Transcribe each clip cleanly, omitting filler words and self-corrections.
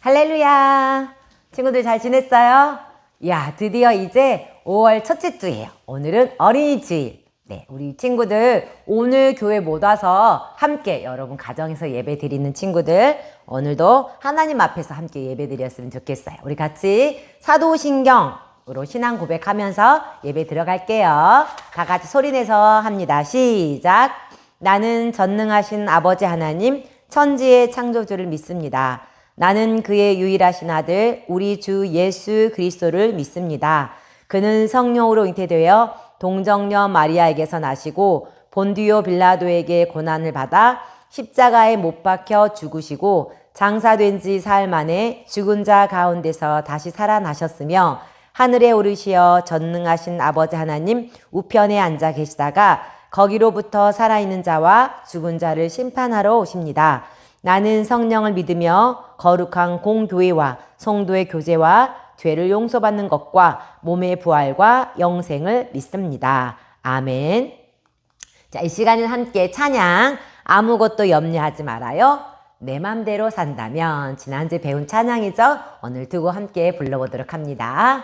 할렐루야! 친구들 잘 지냈어요? 야, 드디어 이제 5월 첫째 주예요. 오늘은 어린이 주일. 네, 우리 친구들 오늘 교회 못 와서 함께 여러분 가정에서 예배 드리는 친구들 오늘도 하나님 앞에서 함께 예배 드렸으면 좋겠어요. 우리 같이 사도신경으로 신앙 고백하면서 예배 들어갈게요. 다 같이 소리내서 합니다. 시작! 나는 전능하신 아버지 하나님 천지의 창조주를 믿습니다. 나는 그의 유일하신 아들 우리 주 예수 그리스도를 믿습니다. 그는 성령으로 잉태되어 동정녀 마리아에게서 나시고 본디오 빌라도에게 고난을 받아 십자가에 못 박혀 죽으시고 장사된 지 사흘 만에 죽은 자 가운데서 다시 살아나셨으며 하늘에 오르시어 전능하신 아버지 하나님 우편에 앉아 계시다가 거기로부터 살아있는 자와 죽은 자를 심판하러 오십니다. 나는 성령을 믿으며 거룩한 공교회와 성도의 교제와 죄를 용서받는 것과 몸의 부활과 영생을 믿습니다. 아멘. 자, 이 시간은 함께 찬양 아무것도 염려하지 말아요. 내 맘대로 산다면 지난주에 배운 찬양이죠. 오늘 두고 함께 불러보도록 합니다.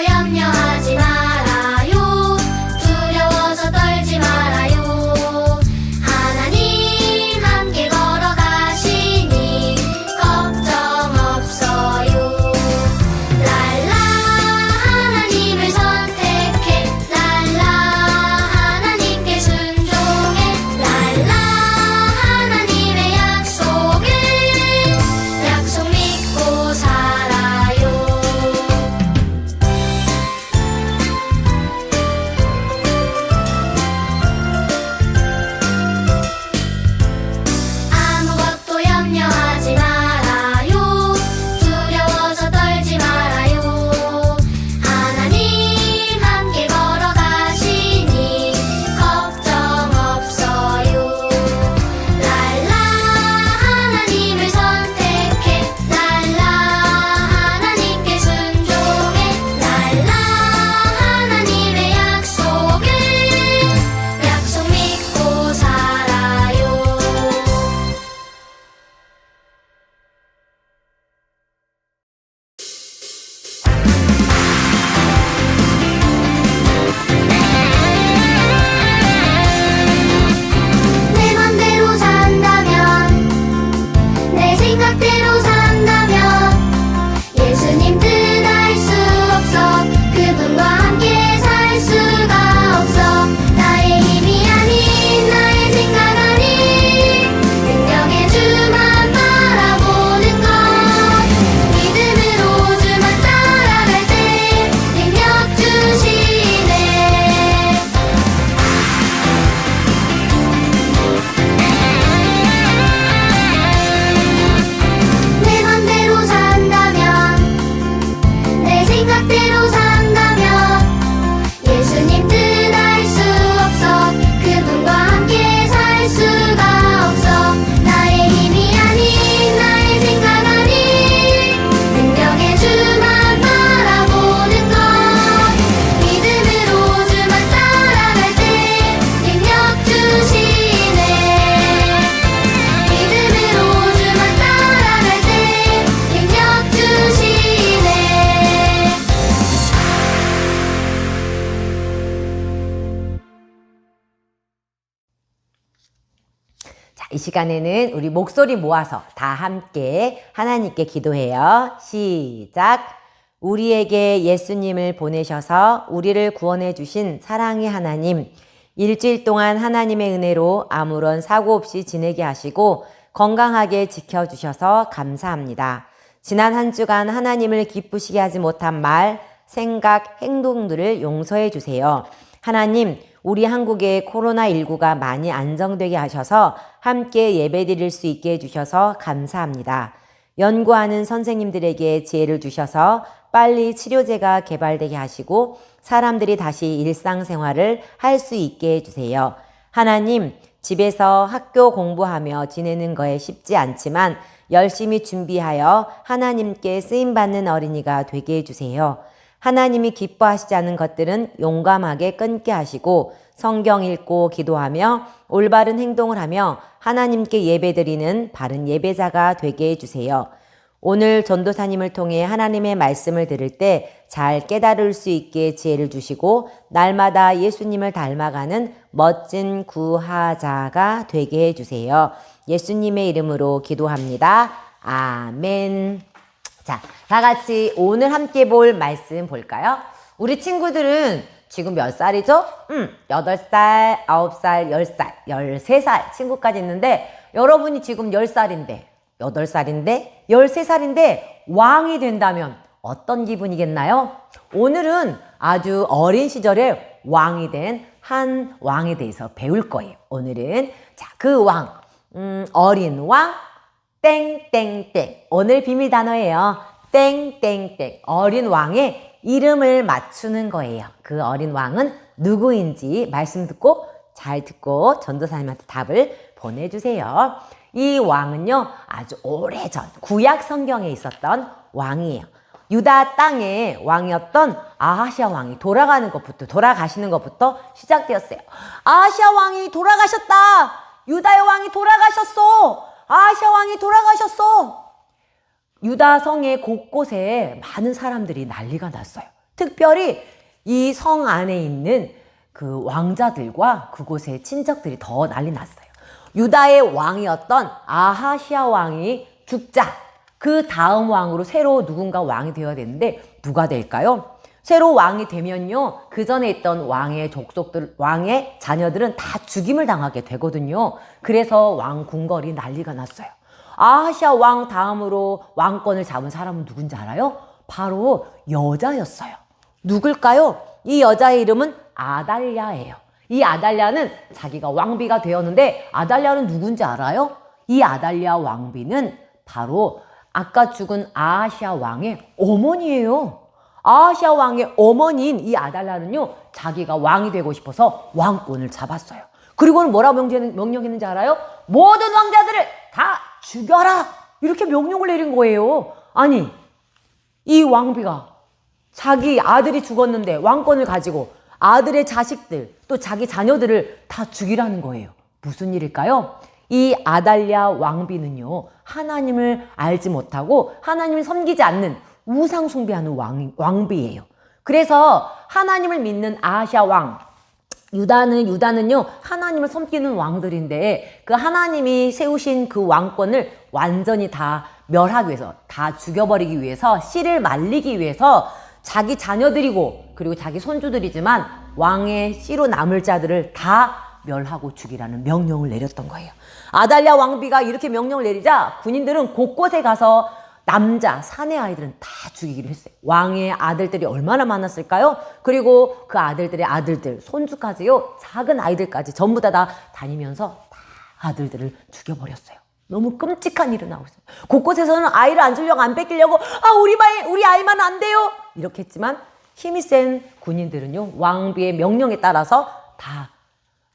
염려하지 말아요. 두려워서 떨지 말아요. 하나님 함께 걸어가시니 걱정 없어요. 랄라 하나님을 선택해 랄라 하나님께 순종해 랄라 하나님의 약속을 약속 믿고 살아요. 아무것도 염려하지 말아요. 두려워서 떨지 말아요. 하나님 함께 걸어가시니 걱정 없어요. 랄라 하나님을 선택해 랄라 하나님께 순종해 랄라 하나님의 약속을 약속 믿고 살아요. 내 맘대로 산다면 내 생각대로 산다면 예수님 뜻 알 수 없어 그분과 함께 살 수가 없어 나의 힘이 아닌 나의 생각 아닌 능력의 주만 바라보는 것 믿음으로 주만 따라갈 때 능력 주시네. 내 맘대로 산다면 내 생각대로 산다면 예수님 뜻 알 수 없어 그분과 함께 살 수가 없어 나의 힘이 아닌 나의 생각 아닌 능력의 주만 바라보는 것 믿음으로 주만 따라갈 때 능력 주시네. 믿음으로 주만 따라갈 때 능력 주시네. 자, 이 시간에는 우리 목소리 모아서 다 함께 하나님께 기도해요. 시작! 우리에게 예수님을 보내셔서 우리를 구원해 주신 사랑의 하나님, 일주일 동안 하나님의 은혜로 아무런 사고 없이 지내게 하시고 건강하게 지켜주셔서 감사합니다. 지난 한 주간 하나님을 기쁘시게 하지 못한 말, 생각, 행동들을 용서해 주세요. 하나님, 우리 한국의 코로나19가 많이 안정되게 하셔서 함께 예배드릴 수 있게 해주셔서 감사합니다. 연구하는 선생님들에게 지혜를 주셔서 빨리 치료제가 개발되게 하시고 사람들이 다시 일상생활을 할 수 있게 해주세요. 하나님, 집에서 학교 공부하며 지내는 거에 쉽지 않지만 열심히 준비하여 하나님께 쓰임받는 어린이가 되게 해주세요. 하나님이 기뻐하시지 않은 것들은 용감하게 끊게 하시고 성경 읽고 기도하며 올바른 행동을 하며 하나님께 예배드리는 바른 예배자가 되게 해주세요. 오늘 전도사님을 통해 하나님의 말씀을 들을 때 잘 깨달을 수 있게 지혜를 주시고 날마다 예수님을 닮아가는 멋진 구하자가 되게 해주세요. 예수님의 이름으로 기도합니다. 아멘. 자, 다 같이 오늘 함께 볼 말씀 볼까요? 우리 친구들은 지금 몇 살이죠? 8살, 9살, 10살, 13살 친구까지 있는데 여러분이 지금 10살인데, 8살인데, 13살인데 왕이 된다면 어떤 기분이겠나요? 오늘은 아주 어린 시절에 왕이 된 한 왕에 대해서 배울 거예요. 오늘은 자, 그 왕, 어린 왕, 땡땡땡. 오늘 비밀 단어예요. 땡땡땡. 어린 왕의 이름을 맞추는 거예요. 그 어린 왕은 누구인지 말씀 듣고 잘 듣고 전도사님한테 답을 보내주세요. 이 왕은요, 아주 오래전 구약 성경에 있었던 왕이에요. 유다 땅의 왕이었던 아하시아 왕이 돌아가시는 것부터 시작되었어요. 아하시아 왕이 돌아가셨다. 유다의 왕이 돌아가셨어. 아하시아 왕이 돌아가셨어. 유다 성의 곳곳에 많은 사람들이 난리가 났어요. 특별히 이 성 안에 있는 그 왕자들과 그곳의 친척들이 더 난리 났어요. 유다의 왕이었던 아하시아 왕이 죽자 그 다음 왕으로 새로 누군가 왕이 되어야 되는데 누가 될까요? 새로 왕이 되면요, 그 전에 있던 왕의 족속들, 왕의 자녀들은 다 죽임을 당하게 되거든요. 그래서 왕 궁궐이 난리가 났어요. 아하시아 왕 다음으로 왕권을 잡은 사람은 누군지 알아요? 바로 여자였어요. 누굴까요? 이 여자의 이름은 아달랴예요. 이 아달랴는 자기가 왕비가 되었는데 아달랴는 누군지 알아요? 이 아달랴 왕비는 바로 아까 죽은 아하시아 왕의 어머니예요. 아하시아 왕의 어머니인 이 아달랴는요, 자기가 왕이 되고 싶어서 왕권을 잡았어요. 그리고는 뭐라고 명령했는지 알아요? 모든 왕자들을 다 죽여라! 이렇게 명령을 내린 거예요. 아니, 이 왕비가 자기 아들이 죽었는데 왕권을 가지고 아들의 자식들, 또 자기 자녀들을 다 죽이라는 거예요. 무슨 일일까요? 이 아달랴 왕비는요, 하나님을 알지 못하고 하나님을 섬기지 않는 우상 숭배하는 왕비예요. 그래서 하나님을 믿는 아하시아 왕, 유다는요, 하나님을 섬기는 왕들인데 그 하나님이 세우신 그 왕권을 완전히 다 멸하기 위해서, 다 죽여버리기 위해서, 씨를 말리기 위해서 자기 자녀들이고 그리고 자기 손주들이지만 왕의 씨로 남을 자들을 다 멸하고 죽이라는 명령을 내렸던 거예요. 아달랴 왕비가 이렇게 명령을 내리자 군인들은 곳곳에 가서 남자, 사내 아이들은 다 죽이기로 했어요. 왕의 아들들이 얼마나 많았을까요? 그리고 그 아들들의 아들들, 손주까지요, 작은 아이들까지 전부 다 다니면서 다 아들들을 죽여버렸어요. 너무 끔찍한 일이 나오고 있어요. 곳곳에서는 아이를 안 주려고, 안 뺏기려고, 우리 아이만 안 돼요! 이렇게 했지만 힘이 센 군인들은요, 왕비의 명령에 따라서 다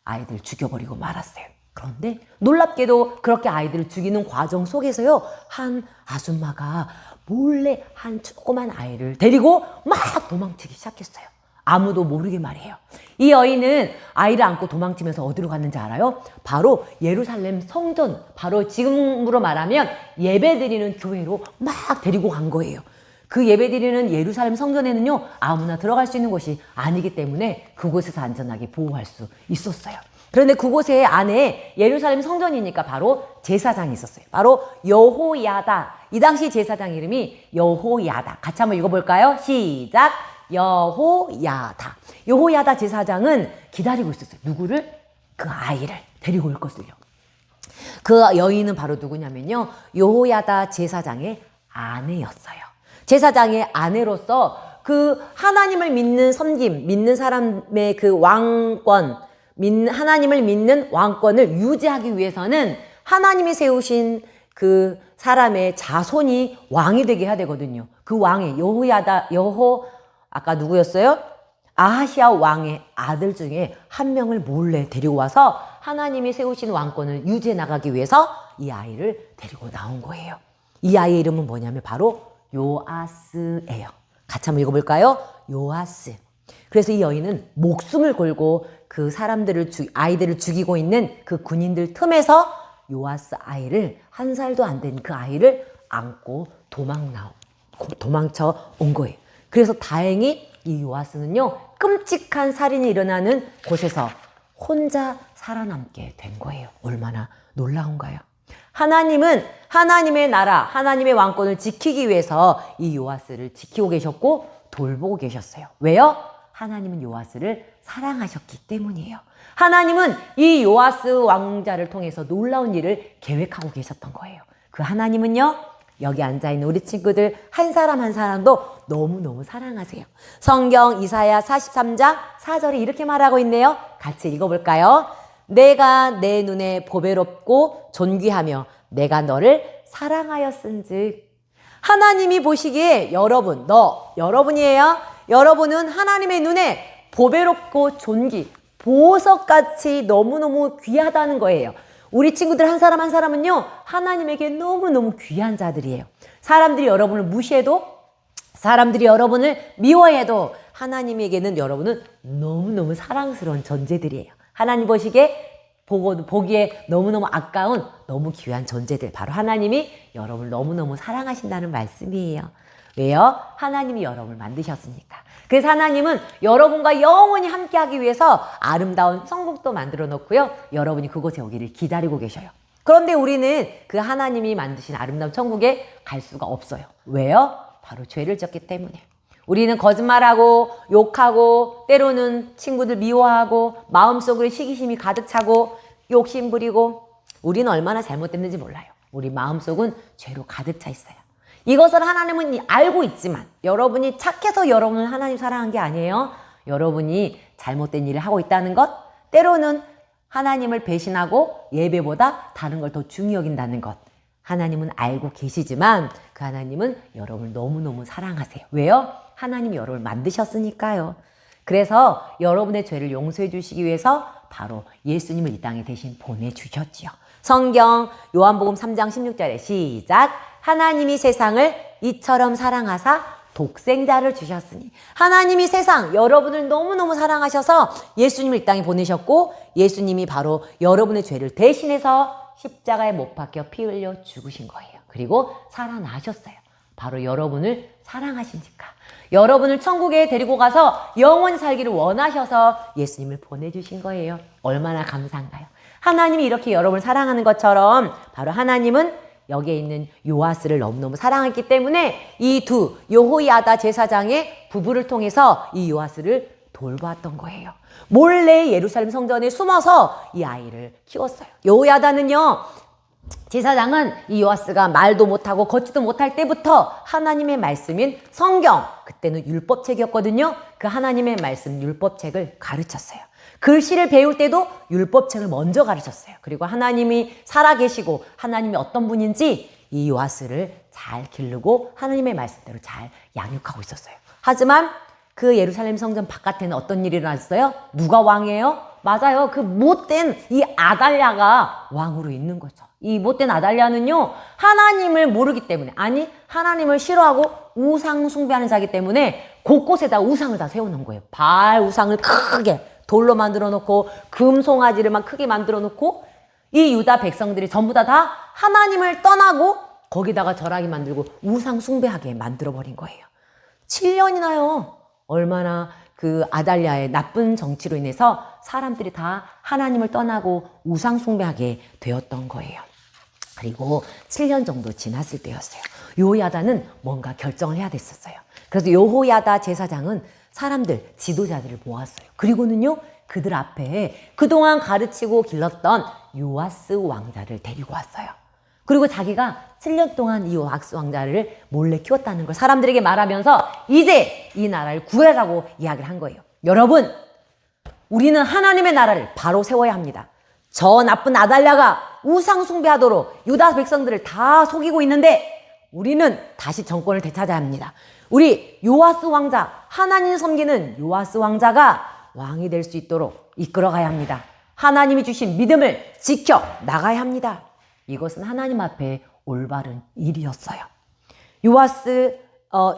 아이들 죽여버리고 말았어요. 그런데 놀랍게도 그렇게 아이들을 죽이는 과정 속에서요, 한 아줌마가 몰래 한 조그만 아이를 데리고 막 도망치기 시작했어요. 아무도 모르게 말이에요. 이 여인은 아이를 안고 도망치면서 어디로 갔는지 알아요? 바로 예루살렘 성전, 바로 지금으로 말하면 예배드리는 교회로 막 데리고 간 거예요. 그 예배드리는 예루살렘 성전에는요, 아무나 들어갈 수 있는 곳이 아니기 때문에 그곳에서 안전하게 보호할 수 있었어요. 그런데 그곳에 안에 예루살렘 성전이니까 바로 제사장이 있었어요. 바로 여호야다. 이 당시 제사장 이름이 여호야다. 같이 한번 읽어볼까요? 시작. 여호야다. 여호야다 제사장은 기다리고 있었어요. 누구를? 그 아이를 데리고 올 것을요. 그 여인은 바로 누구냐면요, 여호야다 제사장의 아내였어요. 제사장의 아내로서 그 하나님을 믿는 섬김, 믿는 사람의 그 왕권, 하나님을 믿는 왕권을 유지하기 위해서는 하나님이 세우신 그 사람의 자손이 왕이 되게 해야 되거든요. 그 왕의 아까 누구였어요? 아하시아 왕의 아들 중에 한 명을 몰래 데리고 와서 하나님이 세우신 왕권을 유지해 나가기 위해서 이 아이를 데리고 나온 거예요. 이 아이의 이름은 뭐냐면 바로 요아스예요. 같이 한번 읽어볼까요? 요아스. 그래서 이 여인은 목숨을 걸고 그 아이들을 죽이고 있는 그 군인들 틈에서 요아스 아이를, 1살도 안 된 그 아이를 안고 도망쳐 온 거예요. 그래서 다행히 이 요아스는요, 끔찍한 살인이 일어나는 곳에서 혼자 살아남게 된 거예요. 얼마나 놀라운가요? 하나님은 하나님의 나라, 하나님의 왕권을 지키기 위해서 이 요아스를 지키고 계셨고 돌보고 계셨어요. 왜요? 하나님은 요아스를 사랑하셨기 때문이에요. 하나님은 이 요아스 왕자를 통해서 놀라운 일을 계획하고 계셨던 거예요. 그 하나님은요, 여기 앉아있는 우리 친구들 한 사람 한 사람도 너무너무 사랑하세요. 성경 이사야 43장 4절에 이렇게 말하고 있네요. 같이 읽어볼까요? 내가 내 눈에 보배롭고 존귀하며 내가 너를 사랑하였은즉. 하나님이 보시기에 여러분이에요. 여러분은 하나님의 눈에 보배롭고 보석같이 너무너무 귀하다는 거예요. 우리 친구들 한 사람 한 사람은요, 하나님에게 너무너무 귀한 자들이에요. 사람들이 여러분을 무시해도, 사람들이 여러분을 미워해도 하나님에게는 여러분은 너무너무 사랑스러운 존재들이에요. 하나님 보기에 너무너무 아까운 너무 귀한 존재들, 바로 하나님이 여러분을 너무너무 사랑하신다는 말씀이에요. 왜요? 하나님이 여러분을 만드셨으니까. 그래서 하나님은 여러분과 영원히 함께하기 위해서 아름다운 천국도 만들어 놓고요, 여러분이 그곳에 오기를 기다리고 계셔요. 그런데 우리는 그 하나님이 만드신 아름다운 천국에 갈 수가 없어요. 왜요? 바로 죄를 졌기 때문에. 우리는 거짓말하고 욕하고 때로는 친구들 미워하고 마음속으로 시기심이 가득 차고 욕심 부리고, 우리는 얼마나 잘못됐는지 몰라요. 우리 마음속은 죄로 가득 차 있어요. 이것을 하나님은 알고 있지만, 여러분이 착해서 여러분을 하나님 사랑한 게 아니에요. 여러분이 잘못된 일을 하고 있다는 것, 때로는 하나님을 배신하고 예배보다 다른 걸 더 중히 여긴다는 것, 하나님은 알고 계시지만 그 하나님은 여러분을 너무너무 사랑하세요. 왜요? 하나님이 여러분을 만드셨으니까요. 그래서 여러분의 죄를 용서해 주시기 위해서 바로 예수님을 이 땅에 대신 보내주셨지요. 성경 요한복음 3장 16절에 시작. 하나님이 세상을 이처럼 사랑하사 독생자를 주셨으니. 하나님이 세상, 여러분을 너무너무 사랑하셔서 예수님을 이 땅에 보내셨고, 예수님이 바로 여러분의 죄를 대신해서 십자가에 못 박혀 피 흘려 죽으신 거예요. 그리고 살아나셨어요. 바로 여러분을 사랑하시니까. 여러분을 천국에 데리고 가서 영원히 살기를 원하셔서 예수님을 보내주신 거예요. 얼마나 감사한가요? 하나님이 이렇게 여러분을 사랑하는 것처럼 바로 하나님은 여기에 있는 요아스를 너무너무 사랑했기 때문에 이 여호야다 제사장의 부부를 통해서 이 요아스를 돌보았던 거예요. 몰래 예루살렘 성전에 숨어서 이 아이를 키웠어요. 여호야다는요, 제사장은 이 요아스가 말도 못하고 걷지도 못할 때부터 하나님의 말씀인 성경, 그때는 율법책이었거든요. 그 하나님의 말씀 율법책을 가르쳤어요. 글씨를 배울 때도 율법책을 먼저 가르쳤어요. 그리고 하나님이 살아계시고 하나님이 어떤 분인지 이 요아스를 잘 기르고 하나님의 말씀대로 잘 양육하고 있었어요. 하지만 그 예루살렘 성전 바깥에는 어떤 일이 일어났어요? 누가 왕이에요? 맞아요. 그 못된 이 아달랴가 왕으로 있는 거죠. 이 못된 아달랴는요, 하나님을 모르기 때문에, 아니 하나님을 싫어하고 우상 숭배하는 자이기 때문에 곳곳에다 우상을 다 세워놓은 거예요. 바알 우상을 크게 돌로 만들어 놓고 금송아지를 막 크게 만들어 놓고, 이 유다 백성들이 전부 다 하나님을 떠나고 거기다가 절하게 만들고 우상 숭배하게 만들어 버린 거예요. 7년이나요. 얼마나 그 아달랴의 나쁜 정치로 인해서 사람들이 다 하나님을 떠나고 우상 숭배하게 되었던 거예요. 그리고 7년 정도 지났을 때였어요. 요호야다는 뭔가 결정을 해야 됐었어요. 그래서 요호야다 제사장은 사람들, 지도자들을 모았어요. 그리고는요, 그들 앞에 그동안 가르치고 길렀던 요아스 왕자를 데리고 왔어요. 그리고 자기가 7년 동안 이 요아스 왕자를 몰래 키웠다는 걸 사람들에게 말하면서 이제 이 나라를 구하자고 이야기를 한 거예요. 여러분, 우리는 하나님의 나라를 바로 세워야 합니다. 저 나쁜 아달랴가 우상 숭배하도록 유다 백성들을 다 속이고 있는데 우리는 다시 정권을 되찾아야 합니다. 우리 요아스 왕자, 하나님 섬기는 요아스 왕자가 왕이 될 수 있도록 이끌어가야 합니다. 하나님이 주신 믿음을 지켜 나가야 합니다. 이것은 하나님 앞에 올바른 일이었어요. 요아스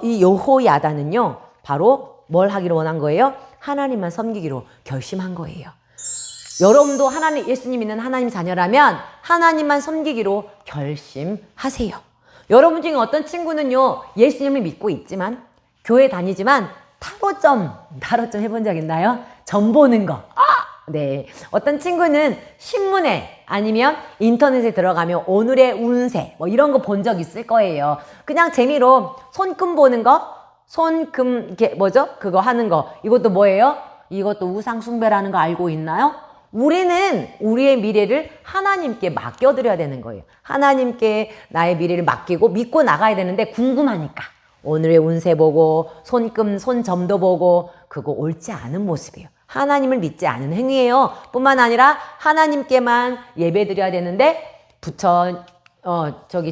이 여호야다는요, 바로 뭘 하기를 원한 거예요? 하나님만 섬기기로 결심한 거예요. 여러분도 예수님 믿는 하나님 자녀라면 하나님만 섬기기로 결심하세요. 여러분 중에 어떤 친구는요, 예수님을 믿고 있지만, 교회 다니지만, 타로점 해본 적 있나요? 점 보는 거. 네. 어떤 친구는 신문에 아니면 인터넷에 들어가면 오늘의 운세, 뭐 이런 거 본 적 있을 거예요. 그냥 재미로 손금 보는 거, 그거 하는 거. 이것도 뭐예요? 이것도 우상숭배라는 거 알고 있나요? 우리는 우리의 미래를 하나님께 맡겨드려야 되는 거예요. 하나님께 나의 미래를 맡기고 믿고 나가야 되는데 궁금하니까 오늘의 운세 보고 손점도 보고 그거 옳지 않은 모습이에요. 하나님을 믿지 않은 행위예요. 뿐만 아니라 하나님께만 예배드려야 되는데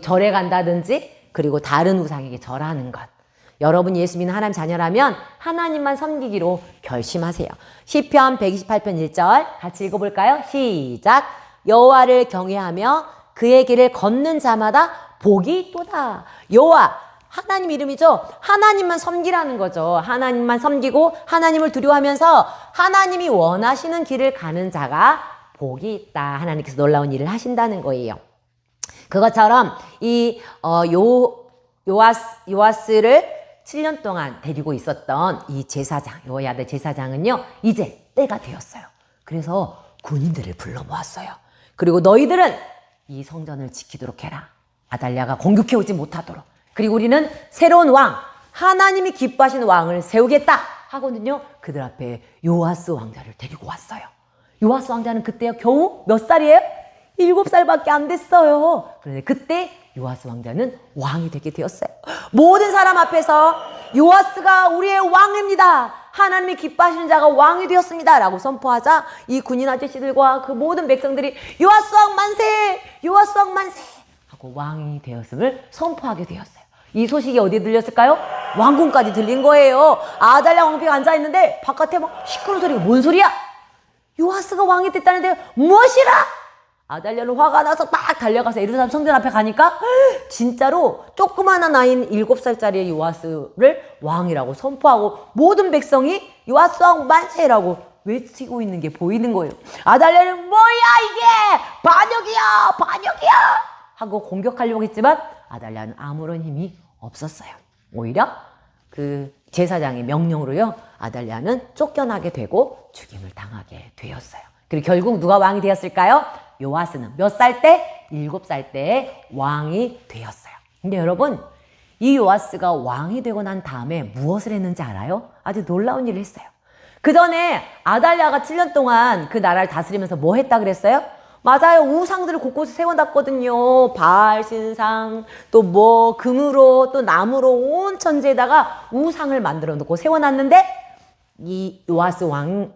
절에 간다든지 그리고 다른 우상에게 절하는 것. 여러분 예수 믿는 하나님 자녀라면 하나님만 섬기기로 결심하세요. 시편 128편 1절 같이 읽어볼까요? 시작. 여호와를 경외하며 그의 길을 걷는 자마다 복이 있도다. 여호와 하나님 이름이죠. 하나님만 섬기라는 거죠. 하나님만 섬기고 하나님을 두려워하면서 하나님이 원하시는 길을 가는 자가 복이 있다. 하나님께서 놀라운 일을 하신다는 거예요. 그것처럼 요아스를 7년 동안 데리고 있었던 이 제사장, 여호야다 제사장은요, 이제 때가 되었어요. 그래서 군인들을 불러 모았어요. 그리고 너희들은 이 성전을 지키도록 해라. 아달랴가 공격해 오지 못하도록. 그리고 우리는 새로운 왕, 하나님이 기뻐하시는 왕을 세우겠다 하거든요. 그들 앞에 요아스 왕자를 데리고 왔어요. 요아스 왕자는 그때요, 겨우 몇 살이에요? 7살밖에 안 됐어요. 그런데 그때 요아스 왕자는 왕이 되게 되었어요. 모든 사람 앞에서 요아스가 우리의 왕입니다. 하나님이 기뻐하시는 자가 왕이 되었습니다. 라고 선포하자 이 군인 아저씨들과 그 모든 백성들이 요아스 왕 만세! 요아스 왕 만세! 하고 왕이 되었음을 선포하게 되었어요. 이 소식이 어디에 들렸을까요? 왕궁까지 들린 거예요. 아달랴 왕비가 앉아있는데 바깥에 막 시끄러운 소리가 뭔 소리야? 요아스가 왕이 됐다는데 무엇이라? 아달랴는 화가 나서 막 달려가서 예루살렘 성전 앞에 가니까 진짜로 조그마한 아이인 7살짜리 요아스를 왕이라고 선포하고 모든 백성이 요아스 왕 만세라고 외치고 있는 게 보이는 거예요. 아달랴는 뭐야 이게! 반역이야! 하고 공격하려고 했지만 아달랴는 아무런 힘이 없었어요. 오히려 그 제사장의 명령으로요, 아달랴는 쫓겨나게 되고 죽임을 당하게 되었어요. 그리고 결국 누가 왕이 되었을까요? 요아스는 몇 살 때? 7살 때에 왕이 되었어요. 근데 여러분, 이 요아스가 왕이 되고 난 다음에 무엇을 했는지 알아요? 아주 놀라운 일을 했어요. 그 전에 아달랴가 7년 동안 그 나라를 다스리면서 뭐 했다 그랬어요? 맞아요. 우상들을 곳곳에 세워놨거든요. 바알 신상, 또 뭐 금으로 또 나무로 온 천지에다가 우상을 만들어 놓고 세워놨는데 이 요아스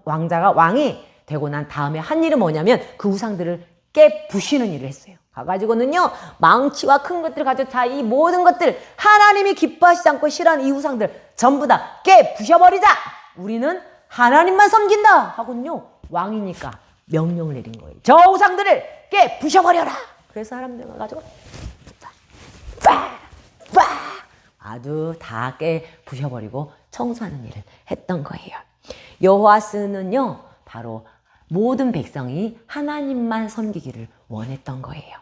왕자가 왕이 되고 난 다음에 한 일은 뭐냐면 그 우상들을 깨부시는 일을 했어요. 가가지고는요, 망치와 큰 것들을 가지고 자, 이 모든 것들 하나님이 기뻐하시지 않고 싫어하는 이 우상들 전부 다 깨부셔버리자. 우리는 하나님만 섬긴다 하고는요, 왕이니까 명령을 내린 거예요. 저 우상들을 깨부셔버려라. 그래서 사람들 가가지고 아주 다 깨부셔버리고 청소하는 일을 했던 거예요. 여호아스는요, 바로 모든 백성이 하나님만 섬기기를 원했던 거예요.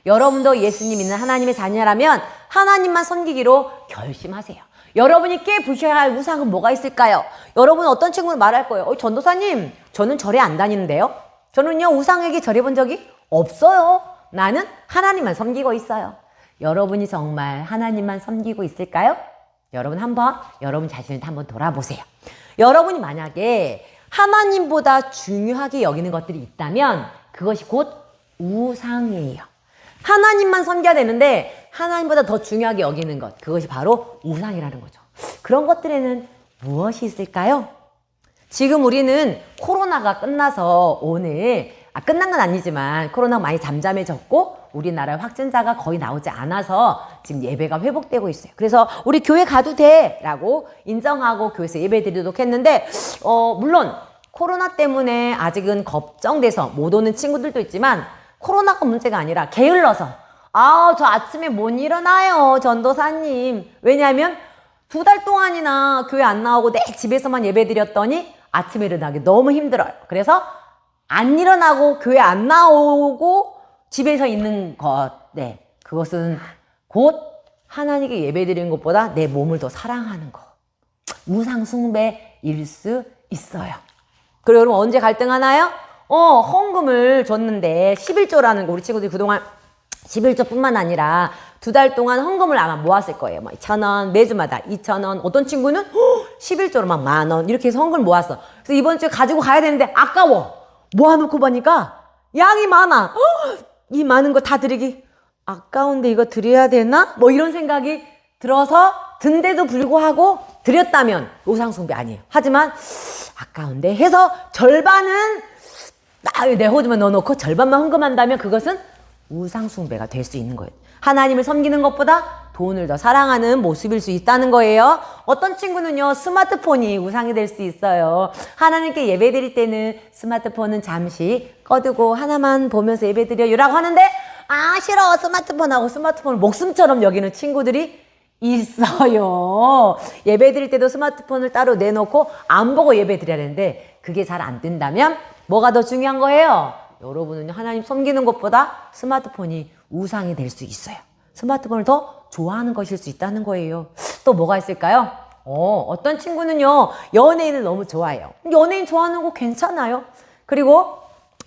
여러분도 예수님 믿는 하나님의 자녀라면 하나님만 섬기기로 결심하세요. 여러분이 깨부셔야 할 우상은 뭐가 있을까요? 여러분 어떤 친구는 말할 거예요. 전도사님, 저는 절에 안 다니는데요. 저는요, 우상에게 절해본 적이 없어요. 나는 하나님만 섬기고 있어요. 여러분이 정말 하나님만 섬기고 있을까요? 여러분 자신을 한번 돌아보세요. 여러분이 만약에 하나님보다 중요하게 여기는 것들이 있다면 그것이 곧 우상이에요. 하나님만 섬겨야 되는데 하나님보다 더 중요하게 여기는 것, 그것이 바로 우상이라는 거죠. 그런 것들에는 무엇이 있을까요? 지금 우리는 코로나가 끝나서 오늘 끝난 건 아니지만 코로나가 많이 잠잠해졌고 우리나라의 확진자가 거의 나오지 않아서 지금 예배가 회복되고 있어요. 그래서 우리 교회 가도 돼 라고 인정하고 교회에서 예배 드리도록 했는데 물론 코로나 때문에 아직은 걱정돼서 못 오는 친구들도 있지만 코로나가 문제가 아니라 게을러서 저 아침에 못 일어나요, 전도사님. 왜냐하면 2달 동안이나 교회 안 나오고 내 집에서만 예배 드렸더니 아침에 일어나기 너무 힘들어요. 그래서 안 일어나고 교회 안 나오고 집에서 있는 것, 네, 그것은 곧 하나님께 예배 드리는 것보다 내 몸을 더 사랑하는 것. 우상 숭배일 수 있어요. 그리고 여러분 언제 갈등하나요? 헌금을 줬는데 11조라는 거, 우리 친구들이 그동안 11조뿐만 아니라 2달 동안 헌금을 아마 모았을 거예요. 막 2,000원, 매주마다 2,000원. 어떤 친구는 11조로 막 10,000원 이렇게 해서 헌금을 모았어. 그래서 이번 주에 가지고 가야 되는데 아까워. 모아놓고 보니까 양이 많아. 이 많은 거 다 드리기 아까운데 이거 드려야 되나? 뭐 이런 생각이 들어서 든데도 불구하고 드렸다면 우상숭배 아니에요. 하지만 아까운데 해서 절반은 내 호주만 넣어놓고 절반만 헌금한다면 그것은 우상숭배가 될 수 있는 거예요. 하나님을 섬기는 것보다 돈을 더 사랑하는 모습일 수 있다는 거예요. 어떤 친구는요, 스마트폰이 우상이 될 수 있어요. 하나님께 예배 드릴 때는 스마트폰은 잠시 꺼두고 하나만 보면서 예배 드려요라고 하는데 싫어, 스마트폰을 목숨처럼 여기는 친구들이 있어요. 예배 드릴 때도 스마트폰을 따로 내놓고 안 보고 예배 드려야 되는데 그게 잘 안 된다면 뭐가 더 중요한 거예요? 여러분은 하나님 섬기는 것보다 스마트폰이 우상이 될 수 있어요. 스마트폰을 더 좋아하는 것일 수 있다는 거예요. 또 뭐가 있을까요? 어떤 친구는요, 연예인을 너무 좋아해요. 연예인 좋아하는 거 괜찮아요. 그리고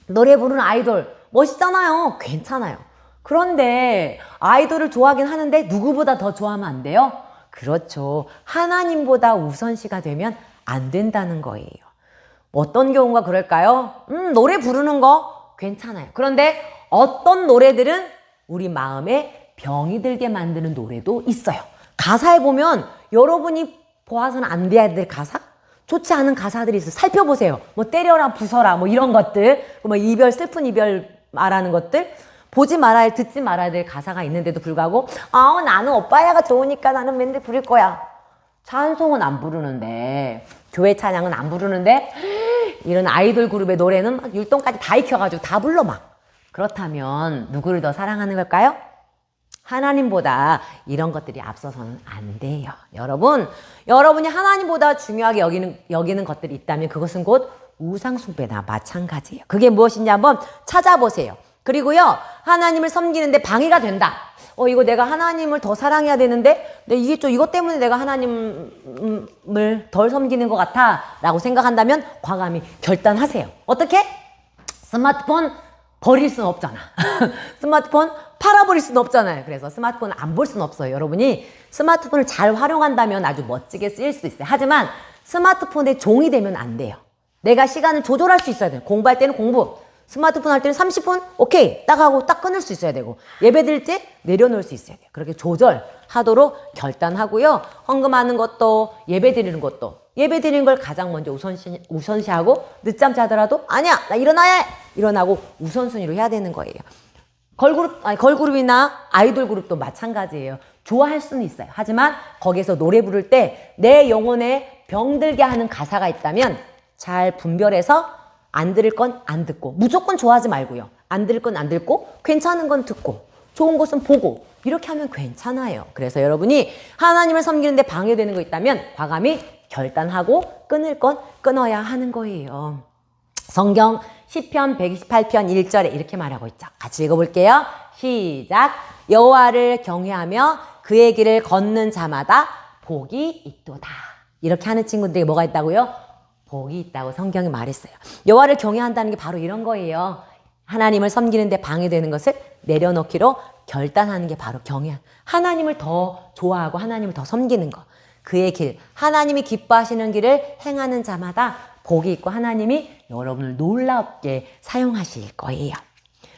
노래 부르는 아이돌 멋있잖아요. 괜찮아요. 그런데 아이돌을 좋아하긴 하는데 누구보다 더 좋아하면 안 돼요? 그렇죠. 하나님보다 우선시가 되면 안 된다는 거예요. 어떤 경우가 그럴까요? 노래 부르는 거 괜찮아요. 그런데 어떤 노래들은 우리 마음에 병이 들게 만드는 노래도 있어요. 가사에 보면 여러분이 보아서는 안 돼야 될 가사? 좋지 않은 가사들이 있어요. 살펴보세요. 뭐 때려라, 부숴라, 뭐 이런 것들, 뭐 이별, 슬픈 이별 말하는 것들, 보지 말아야, 듣지 말아야 될 가사가 있는데도 불구하고 나는 오빠야가 좋으니까 나는 맨날 부를 거야. 찬송은 안 부르는데, 교회 찬양은 안 부르는데, 이런 아이돌 그룹의 노래는 막 율동까지 다 익혀가지고 다 불러 막. 그렇다면 누구를 더 사랑하는 걸까요? 하나님보다 이런 것들이 앞서서는 안 돼요. 여러분이 하나님보다 중요하게 여기는 것들이 있다면 그것은 곧 우상숭배나 마찬가지예요. 그게 무엇인지 한번 찾아보세요. 그리고요, 하나님을 섬기는데 방해가 된다. 이거 내가 하나님을 더 사랑해야 되는데, 이것 때문에 내가 하나님을 덜 섬기는 것 같아. 라고 생각한다면 과감히 결단하세요. 어떻게? 스마트폰 버릴 수는 없잖아. 스마트폰 팔아버릴 수는 없잖아요. 그래서 스마트폰을 안 볼 수는 없어요. 여러분이 스마트폰을 잘 활용한다면 아주 멋지게 쓰일 수 있어요. 하지만 스마트폰의 종이 되면 안 돼요. 내가 시간을 조절할 수 있어야 돼요. 공부할 때는 공부. 스마트폰 할 때는 30분? 오케이. 딱 하고 딱 끊을 수 있어야 되고. 예배 드릴 때 내려놓을 수 있어야 돼요. 그렇게 조절하도록 결단하고요. 헌금하는 것도 예배 드리는 것도. 예배 드리는 걸 가장 먼저 우선시하고 늦잠 자더라도 아니야. 나 일어나야 해. 일어나고 우선순위로 해야 되는 거예요. 걸그룹이나 아이돌 그룹도 마찬가지예요. 좋아할 수는 있어요. 하지만 거기에서 노래 부를 때 내 영혼에 병들게 하는 가사가 있다면 잘 분별해서 안 들을 건 안 듣고 무조건 좋아하지 말고요. 안 들을 건 안 듣고 괜찮은 건 듣고 좋은 것은 보고 이렇게 하면 괜찮아요. 그래서 여러분이 하나님을 섬기는데 방해되는 거 있다면 과감히 결단하고 끊을 건 끊어야 하는 거예요. 성경 시편 128편 1절에 이렇게 말하고 있죠. 같이 읽어볼게요. 시작. 여호와를 경외하며 그의 길을 걷는 자마다 복이 있도다. 이렇게 하는 친구들에게 뭐가 있다고요? 복이 있다고 성경이 말했어요. 여호와를 경외한다는 게 바로 이런 거예요. 하나님을 섬기는데 방해되는 것을 내려놓기로 결단하는 게 바로 경외. 하나님을 더 좋아하고 하나님을 더 섬기는 거. 그의 길, 하나님이 기뻐하시는 길을 행하는 자마다 복이 있고 하나님이 여러분을 놀랍게 사용하실 거예요.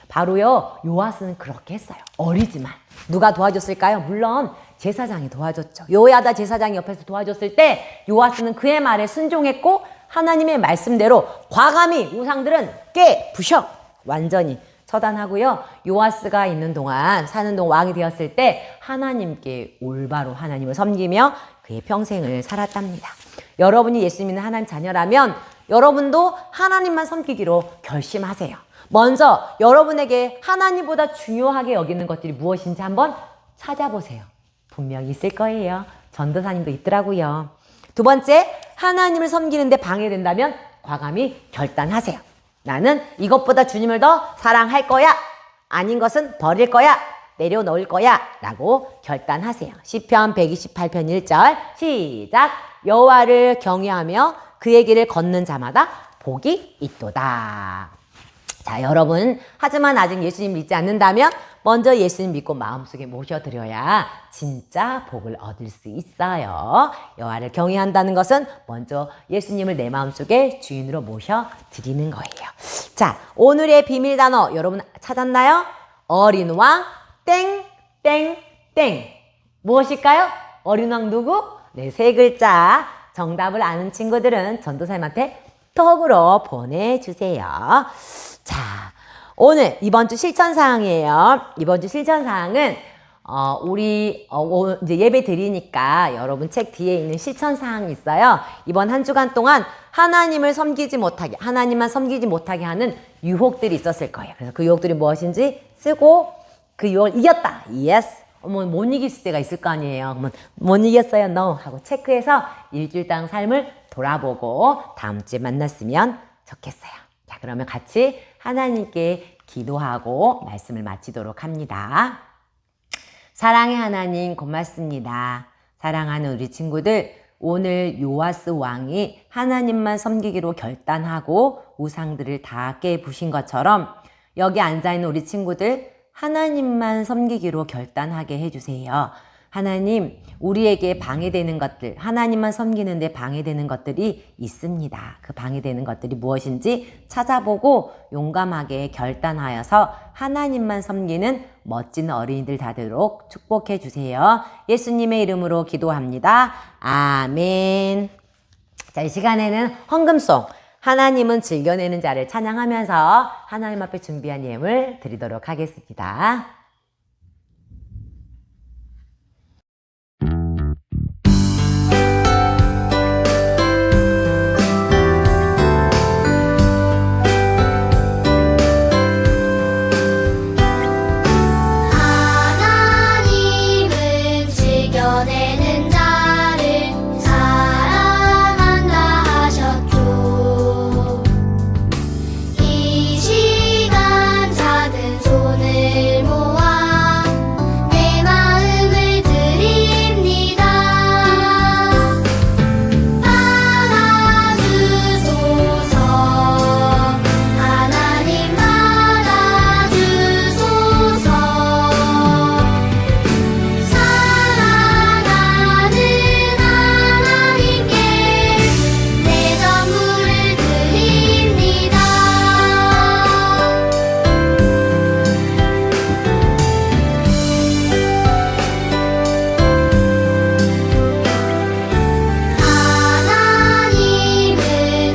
바로요, 요아스는 그렇게 했어요. 어리지만. 누가 도와줬을까요? 물론 제사장이 도와줬죠. 요야다 제사장이 옆에서 도와줬을 때 요아스는 그의 말에 순종했고 하나님의 말씀대로 과감히 우상들은 부셔 완전히 처단하고요. 요아스가 있는 동안 사는 동안 왕이 되었을 때 하나님께 올바로 하나님을 섬기며 그의 평생을 살았답니다. 여러분이 예수 믿는 하나님 자녀라면 여러분도 하나님만 섬기기로 결심하세요. 먼저 여러분에게 하나님보다 중요하게 여기는 것들이 무엇인지 한번 찾아보세요. 분명히 있을 거예요. 전도사님도 있더라고요. 두 번째, 하나님을 섬기는데 방해된다면 과감히 결단하세요. 나는 이것보다 주님을 더 사랑할 거야. 아닌 것은 버릴 거야. 내려놓을 거야. 라고 결단하세요. 시편 128편 1절 시작. 여호와를 경외하며 그의 길을 걷는 자마다 복이 있도다. 자, 여러분, 하지만 아직 예수님 믿지 않는다면 먼저 예수님 믿고 마음속에 모셔드려야 진짜 복을 얻을 수 있어요. 여호와를 경외한다는 것은 먼저 예수님을 내 마음속에 주인으로 모셔드리는 거예요. 자, 오늘의 비밀 단어 여러분 찾았나요? 어린 왕 땡땡땡. 무엇일까요? 어린 왕 누구? 네, 세 글자. 정답을 아는 친구들은 전도사님한테 톡으로 보내주세요. 자, 오늘 이번 주 실천 사항이에요. 이번 주 실천 사항은 우리 이제 예배 드리니까 여러분 책 뒤에 있는 실천 사항이 있어요. 이번 한 주간 동안 하나님을 섬기지 못하게, 하나님만 섬기지 못하게 하는 유혹들이 있었을 거예요. 그래서 그 유혹들이 무엇인지 쓰고 그 유혹을 이겼다. Yes. 못 이길 때가 있을 거 아니에요. 그러면 못 이겼어요. No. 하고 체크해서 일주일당 삶을 돌아보고 다음 주에 만났으면 좋겠어요. 자, 그러면 같이 하나님께 기도하고 말씀을 마치도록 합니다. 사랑의 하나님 고맙습니다. 사랑하는 우리 친구들, 오늘 요아스 왕이 하나님만 섬기기로 결단하고 우상들을 다 깨부신 것처럼 여기 앉아있는 우리 친구들 하나님만 섬기기로 결단하게 해주세요. 하나님, 우리에게 방해되는 것들, 하나님만 섬기는데 방해되는 것들이 있습니다. 그 방해되는 것들이 무엇인지 찾아보고 용감하게 결단하여서 하나님만 섬기는 멋진 어린이들 되도록 축복해 주세요. 예수님의 이름으로 기도합니다. 아멘. 자, 이 시간에는 헌금송, 하나님은 즐겨내는 자를 찬양하면서 하나님 앞에 준비한 예물 드리도록 하겠습니다. 하나님은 즐겨내는 자를 사랑한다 하셨죠. 이 시간 작은 손을 모아 내 마음을 드립니다. 받아주소서. 하나님 받아주소서. 사랑하는 하나님께 내 전부를 드립니다. 하나님은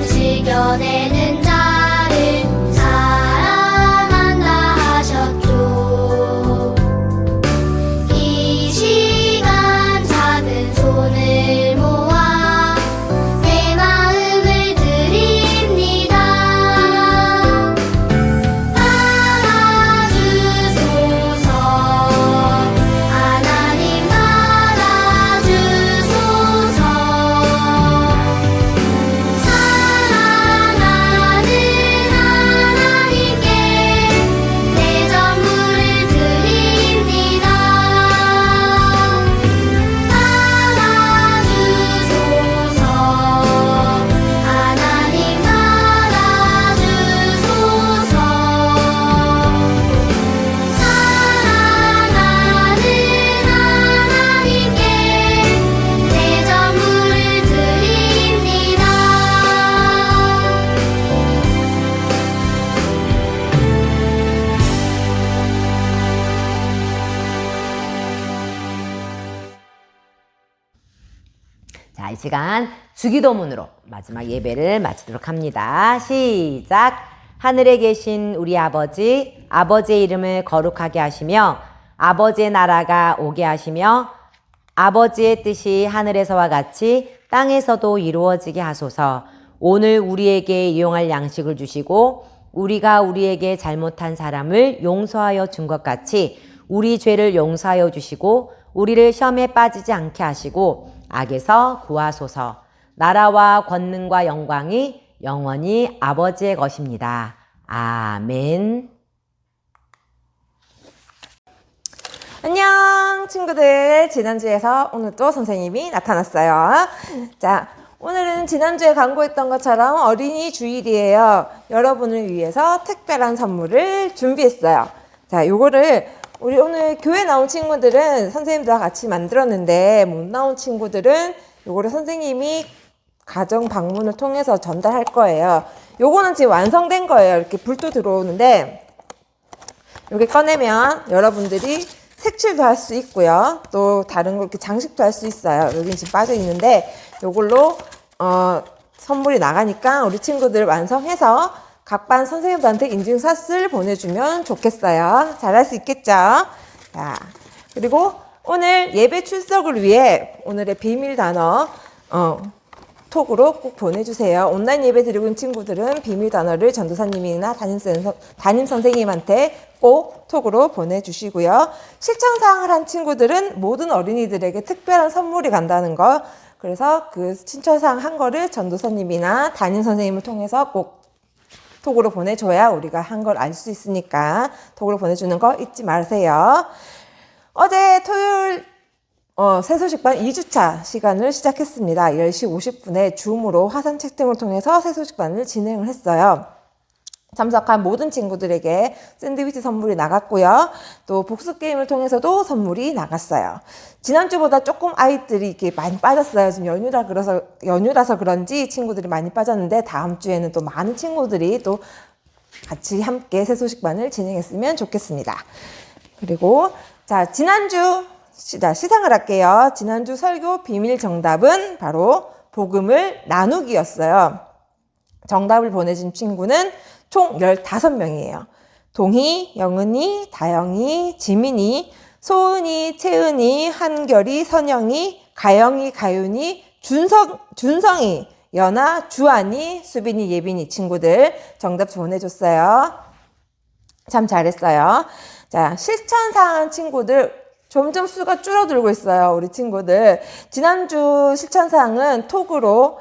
즐겨내는 자를 사랑한다 하셨죠. 이 시간 작은 손을 모아 내 마음을 드립니다. 받아주소서. 하나님 받아주소서. 사랑하는 하나님께 내 전부를 드립니다. 받아주소서. 하나님 받아주소서. 사랑하는 하나님께 내 전부를 드립니다. 자, 이 시간 주기도문으로 마지막 예배를 마치도록 합니다. 시작. 하늘에 계신 우리 아버지, 아버지의 이름을 거룩하게 하시며 아버지의 나라가 오게 하시며 아버지의 뜻이 하늘에서와 같이 땅에서도 이루어지게 하소서. 오늘 우리에게 이용할 양식을 주시고 우리가 우리에게 잘못한 사람을 용서하여 준 것 같이 우리 죄를 용서하여 주시고 우리를 시험에 빠지지 않게 하시고 악에서 구하소서. 나라와 권능과 영광이 영원히 아버지의 것입니다. 아멘. 안녕 친구들, 지난주에서 오늘 또 선생님이 나타났어요. 자, 오늘은 지난주에 광고했던 것처럼 어린이 주일이에요. 여러분을 위해서 특별한 선물을 준비했어요. 자, 요거를 우리 오늘 교회 나온 친구들은 선생님들과 같이 만들었는데 못 나온 친구들은 요거를 선생님이 가정 방문을 통해서 전달할 거예요. 요거는 지금 완성된 거예요. 이렇게 불도 들어오는데 요게 꺼내면 여러분들이 색칠도 할 수 있고요. 또 다른 거 이렇게 장식도 할 수 있어요. 여기 지금 빠져 있는데 요걸로 선물이 나가니까 우리 친구들 완성해서 각 반 선생님들한테 인증샷을 보내주면 좋겠어요. 잘할 수 있겠죠? 자, 그리고 오늘 예배 출석을 위해 오늘의 비밀 단어 톡으로 꼭 보내주세요. 온라인 예배 드리고 있는 친구들은 비밀 단어를 전도사님이나 담임 선생님한테 꼭 톡으로 보내주시고요. 실천사항을 한 친구들은 모든 어린이들에게 특별한 선물이 간다는 거. 그래서 그 신청사항 한 거를 전도사님이나 담임 선생님을 통해서 꼭 톡으로 보내줘야 우리가 한 걸 알 수 있으니까 톡으로 보내주는 거 잊지 마세요. 어제 토요일 새소식반 2주차 시간을 시작했습니다. 10시 50분에 줌으로 화상 채팅을 통해서 새소식반을 진행을 했어요. 참석한 모든 친구들에게 샌드위치 선물이 나갔고요. 또 복습 게임을 통해서도 선물이 나갔어요. 지난주보다 조금 아이들이 이렇게 많이 빠졌어요. 지금 연휴라서 그런지 친구들이 많이 빠졌는데 다음 주에는 또 많은 친구들이 또 같이 함께 새소식반을 진행했으면 좋겠습니다. 그리고 자, 지난주 시상을 할게요. 지난주 설교 비밀 정답은 바로 복음을 나누기였어요. 정답을 보내준 친구는 총 15명이에요. 동희, 영은이, 다영이, 지민이, 소은이, 채은이, 한결이, 선영이, 가영이, 가윤이, 준성이, 연아, 주안이, 수빈이, 예빈이 친구들 정답 보내줬어요. 참 잘했어요. 자, 실천사항 친구들 점점 수가 줄어들고 있어요. 우리 친구들. 지난주 실천사항은 톡으로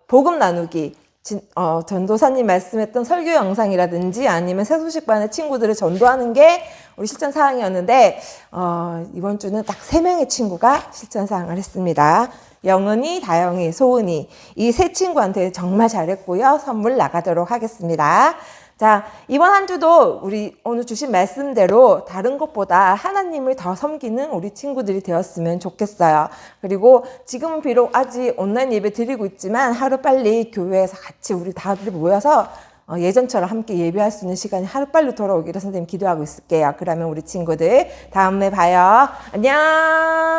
복음 나누기, 전도사님 말씀했던 설교 영상이라든지 아니면 새소식반의 친구들을 전도하는 게 우리 실천사항이었는데 이번 주는 딱 3명의 친구가 실천사항을 했습니다. 영은이, 다영이, 소은이 이 세 친구한테 정말 잘했고요. 선물 나가도록 하겠습니다. 자, 이번 한 주도 우리 오늘 주신 말씀대로 다른 것보다 하나님을 더 섬기는 우리 친구들이 되었으면 좋겠어요. 그리고 지금은 비록 아직 온라인 예배 드리고 있지만 하루빨리 교회에서 같이 우리 다들 모여서 예전처럼 함께 예배할 수 있는 시간이 하루빨리 돌아오기를 선생님 기도하고 있을게요. 그러면 우리 친구들 다음에 봐요. 안녕.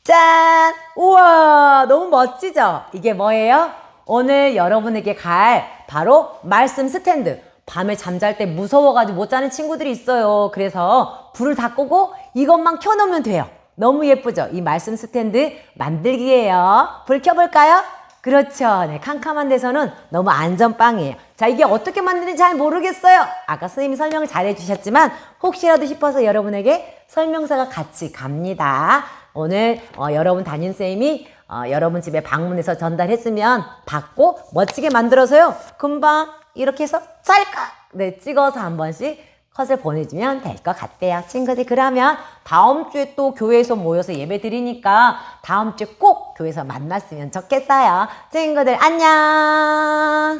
짠! 우와, 너무 멋지죠? 이게 뭐예요? 오늘 여러분에게 갈 바로 말씀 스탠드. 밤에 잠잘 때 무서워가지고 못 자는 친구들이 있어요. 그래서 불을 다 끄고 이것만 켜놓으면 돼요. 너무 예쁘죠? 이 말씀 스탠드 만들기예요. 불 켜볼까요? 그렇죠. 네, 캄캄한 데서는 너무 안전빵이에요. 자, 이게 어떻게 만드는지 잘 모르겠어요. 아까 선생님이 설명을 잘 해주셨지만 혹시라도 싶어서 여러분에게 설명서가 같이 갑니다. 오늘 여러분 담임쌤이 여러분 집에 방문해서 전달했으면 받고 멋지게 만들어서요. 금방 이렇게 해서 짤깍 네, 찍어서 한 번씩 컷을 보내주면 될 것 같대요. 친구들 그러면 다음 주에 또 교회에서 모여서 예배 드리니까 다음 주에 꼭 교회에서 만났으면 좋겠어요. 친구들 안녕.